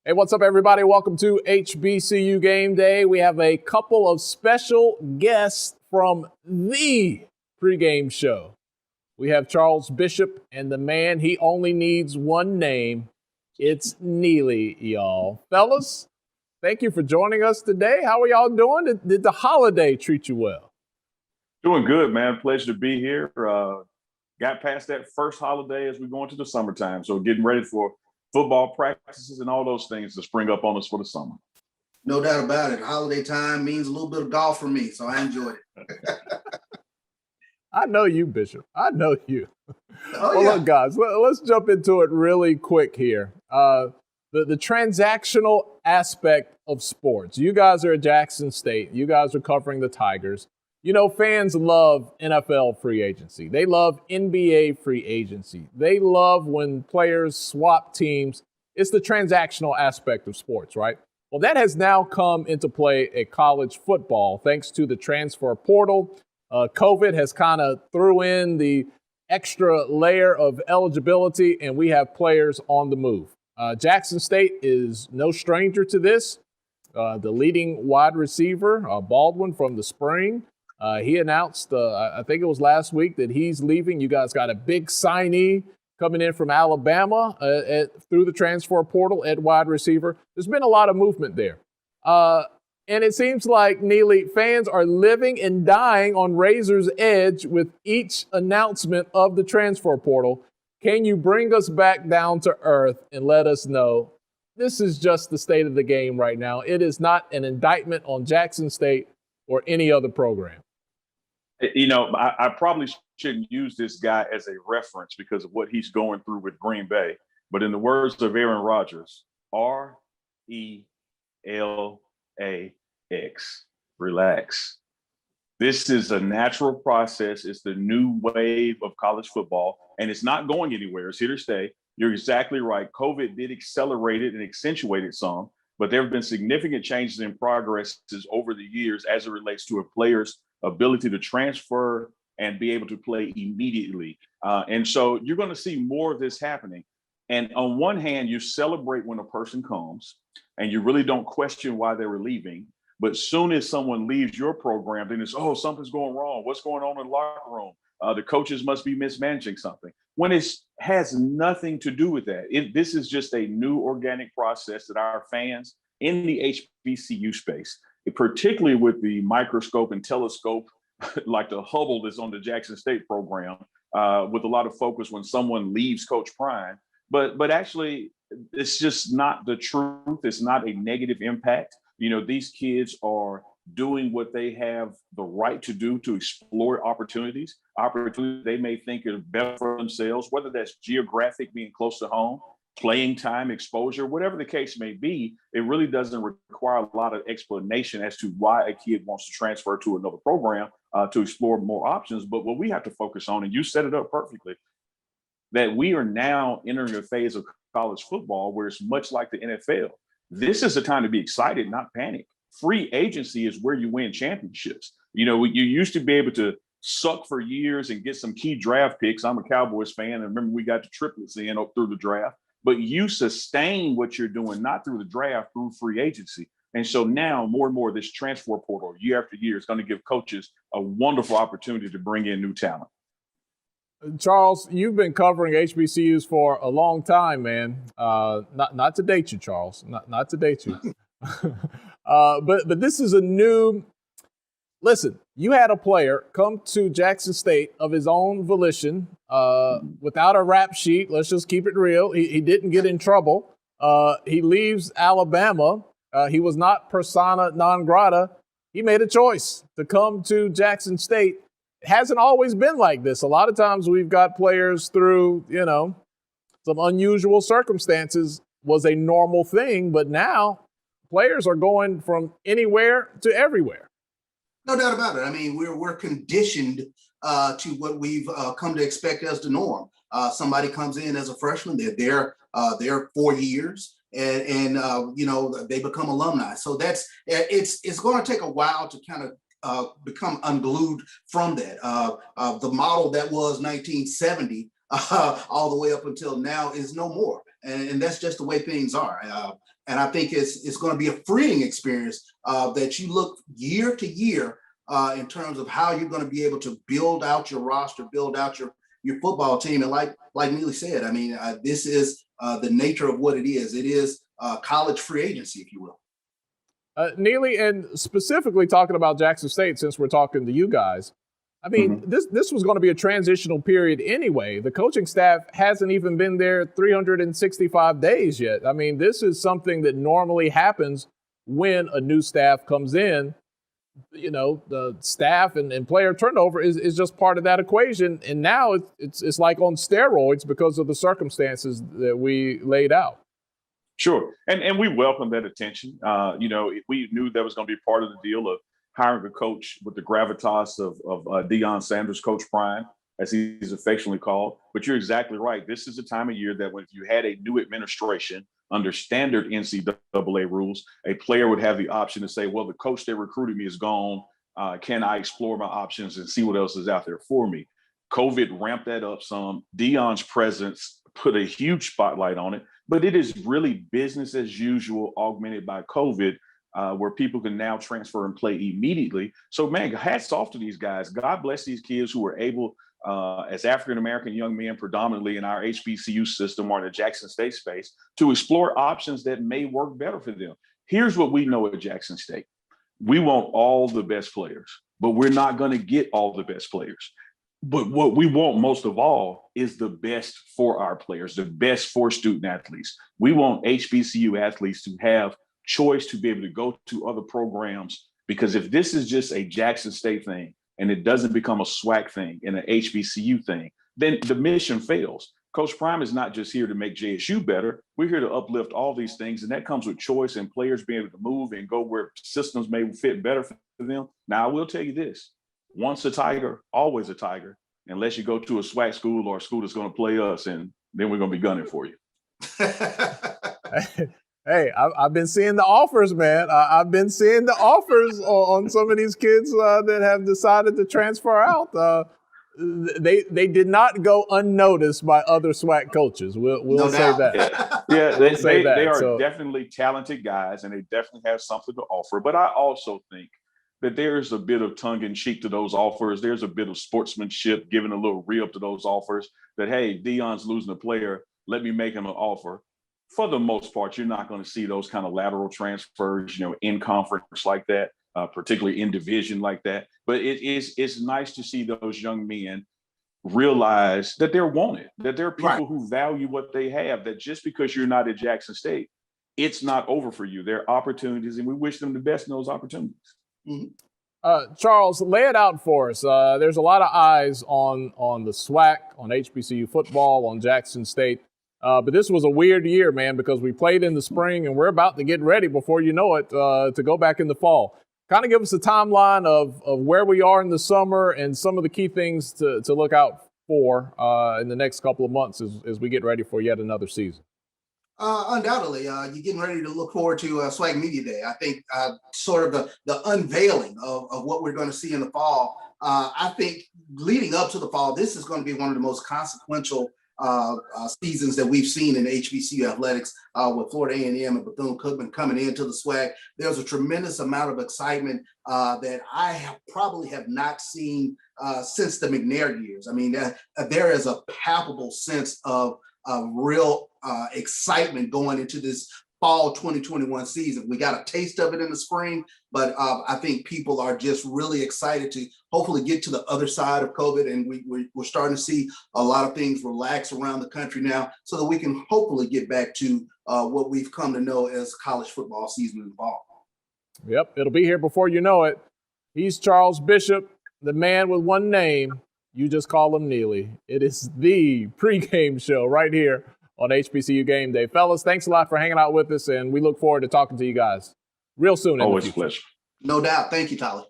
Hey, what's up, everybody? Welcome to HBCU Game Day. We have a couple of special guests from the pregame show. We have Charles Bishop and the man, he only needs one name. It's Neely, y'all. Fellas, thank you for joining us today. How are y'all doing? Did the holiday treat you well? Doing good, man. Pleasure to be here. Got past that first holiday as we go into the summertime. So getting ready for football practices and all those things to spring up on us for the summer. No doubt about it. Holiday time means a little bit of golf for me, so I enjoyed it. I know you, Bishop. I know you. Oh, well, yeah. look, guys, let's jump into it really quick here. The transactional aspect of sports. You guys are at Jackson State. You guys are covering the Tigers. You know, fans love NFL free agency. They love NBA free agency. They love when players swap teams. It's the transactional aspect of sports, right? Well, that has now come into play at college football thanks to the transfer portal. COVID has kind of threw in the extra layer of eligibility, and we have players on the move. Jackson State is no stranger to this. The leading wide receiver, Baldwin from the spring, he announced, I think it was last week, that he's leaving. You guys got a big signee coming in from Alabama through the transfer portal at wide receiver. There's been a lot of movement there. And it seems like, Neely, fans are living and dying on razor's edge with each announcement of the transfer portal. Can you bring us back down to earth and let us know this is just the state of the game right now? It is not an indictment on Jackson State or any other program. You know, I probably shouldn't use this guy as a reference because of what he's going through with Green Bay. But in the words of Aaron Rodgers, RELAX. Relax. This is a natural process. It's the new wave of college football, and it's not going anywhere. It's here to stay. You're exactly right. COVID did accelerate it and accentuate it some, but there have been significant changes in progresses over the years as it relates to a player's ability to transfer and be able to play immediately. And so you're going to see more of this happening. And on one hand, you celebrate when a person comes and you really don't question why they were leaving. But soon as someone leaves your program, then it's, oh, something's going wrong. What's going on in the locker room? The coaches must be mismanaging something. When it has nothing to do with that. This is just a new organic process that our fans in the HBCU space, particularly with the microscope and telescope, like the Hubble that's on the Jackson State program, with a lot of focus when someone leaves Coach Prime. But actually, it's just not the truth. It's not a negative impact. You know, these kids are doing what they have the right to do to explore opportunities they may think are better for themselves, whether that's geographic, being close to home, playing time, exposure, whatever the case may be. It really doesn't require a lot of explanation as to why a kid wants to transfer to another program to explore more options. But what we have to focus on, and you set it up perfectly, that we are now entering a phase of college football where it's much like the NFL. This is the time to be excited, not panic. Free agency is where you win championships. You know, you used to be able to suck for years and get some key draft picks. I'm a Cowboys fan, and remember we got the triplets in up through the draft. But you sustain what you're doing, not through the draft, through free agency. And so now more and more this transfer portal year after year is going to give coaches a wonderful opportunity to bring in new talent. Charles, you've been covering HBCUs for a long time, man. Not to date you, Charles. Not to date you. But this is a new. Listen, you had a player come to Jackson State of his own volition, without a rap sheet. Let's just keep it real. He didn't get in trouble. He leaves Alabama. He was not persona non grata. He made a choice to come to Jackson State. It hasn't always been like this. A lot of times we've got players through, you know, some unusual circumstances was a normal thing, but now players are going from anywhere to everywhere. No doubt about it. I mean, we're conditioned to what we've come to expect as the norm. Somebody comes in as a freshman, they're there 4 years, and you know, they become alumni. So it's going to take a while to kind of become unglued from that. The model that was 1970 all the way up until now is no more. And that's just the way things are. I think it's going to be a freeing experience that you look year to year in terms of how you're going to be able to build out your roster, build out your football team. And like Neely said, I mean, this is the nature of what it is. It is college free agency, if you will. Neely, and specifically talking about Jackson State, since we're talking to you guys, I mean, this was going to be a transitional period anyway. The coaching staff hasn't even been there 365 days yet. I mean, this is something that normally happens when a new staff comes in. You know, the staff and player turnover is just part of that equation. And now it's like on steroids because of the circumstances that we laid out. Sure. And we welcome that attention. You know, we knew that was going to be part of the deal of hiring a coach with the gravitas of Deion Sanders, Coach Prime, as he's affectionately called. But you're exactly right. This is the time of year that when you had a new administration under standard NCAA rules, a player would have the option to say, well, the coach that recruited me is gone. Can I explore my options and see what else is out there for me? COVID ramped that up some. Deion's presence put a huge spotlight on it. But it is really business as usual, augmented by COVID, where people can now transfer and play immediately. So, man, hats off to these guys. God bless these kids who were able, as African-American young men, predominantly in our HBCU system or in the Jackson State space, to explore options that may work better for them. Here's what we know at Jackson State. We want all the best players, but we're not going to get all the best players. But what we want most of all is the best for our players, the best for student athletes. We want HBCU athletes to have choice to be able to go to other programs, because if this is just a Jackson State thing and it doesn't become a SWAC thing and an HBCU thing, then the mission fails. Coach Prime is not just here to make JSU better. We're here to uplift all these things, and that comes with choice and players being able to move and go where systems may fit better for them. Now, I will tell you this. Once a Tiger, always a Tiger, unless you go to a SWAC school or a school that's going to play us, and then we're going to be gunning for you. Hey, I've been seeing the offers, man. I've been seeing the offers on some of these kids that have decided to transfer out. They did not go unnoticed by other SWAC coaches. We'll say that. Yeah, they are definitely talented guys, and they definitely have something to offer. But I also think that there's a bit of tongue-in-cheek to those offers. There's a bit of sportsmanship, giving a little rib to those offers that, hey, Deion's losing a player, let me make him an offer. For the most part, you're not going to see those kind of lateral transfers, you know, in conference like that, particularly in division like that. But it's nice to see those young men realize that they're wanted, that there are people who value what they have, that just because you're not at Jackson State, it's not over for you. There are opportunities, and we wish them the best in those opportunities. Charles, lay it out for us. There's a lot of eyes on the SWAC, on HBCU football, on Jackson State. But this was a weird year, man, because we played in the spring and we're about to get ready before you know it to go back in the fall. Kind of give us a timeline of where we are in the summer and some of the key things to look out for in the next couple of months as we get ready for yet another season. Undoubtedly, you're getting ready to look forward to Swag Media Day. I think sort of the unveiling of what we're going to see in the fall. I think leading up to the fall, this is going to be one of the most consequential seasons that we've seen in HBCU athletics with Florida A&M and Bethune-Cookman coming into the SWAC. There's a tremendous amount of excitement that I probably have not seen since the McNair years. I mean, there is a palpable sense of real excitement going into this fall 2021 season. We got a taste of it in the spring, but I think people are just really excited to hopefully get to the other side of COVID, and we're starting to see a lot of things relax around the country now, so that we can hopefully get back to what we've come to know as college football season in the fall. Yep, it'll be here before you know it. He's Charles Bishop, the man with one name. You just call him Neely. It is the pregame show right here on HBCU Game Day. Fellas, thanks a lot for hanging out with us, and we look forward to talking to you guys real soon. Always a pleasure. No doubt. Thank you, Tolly.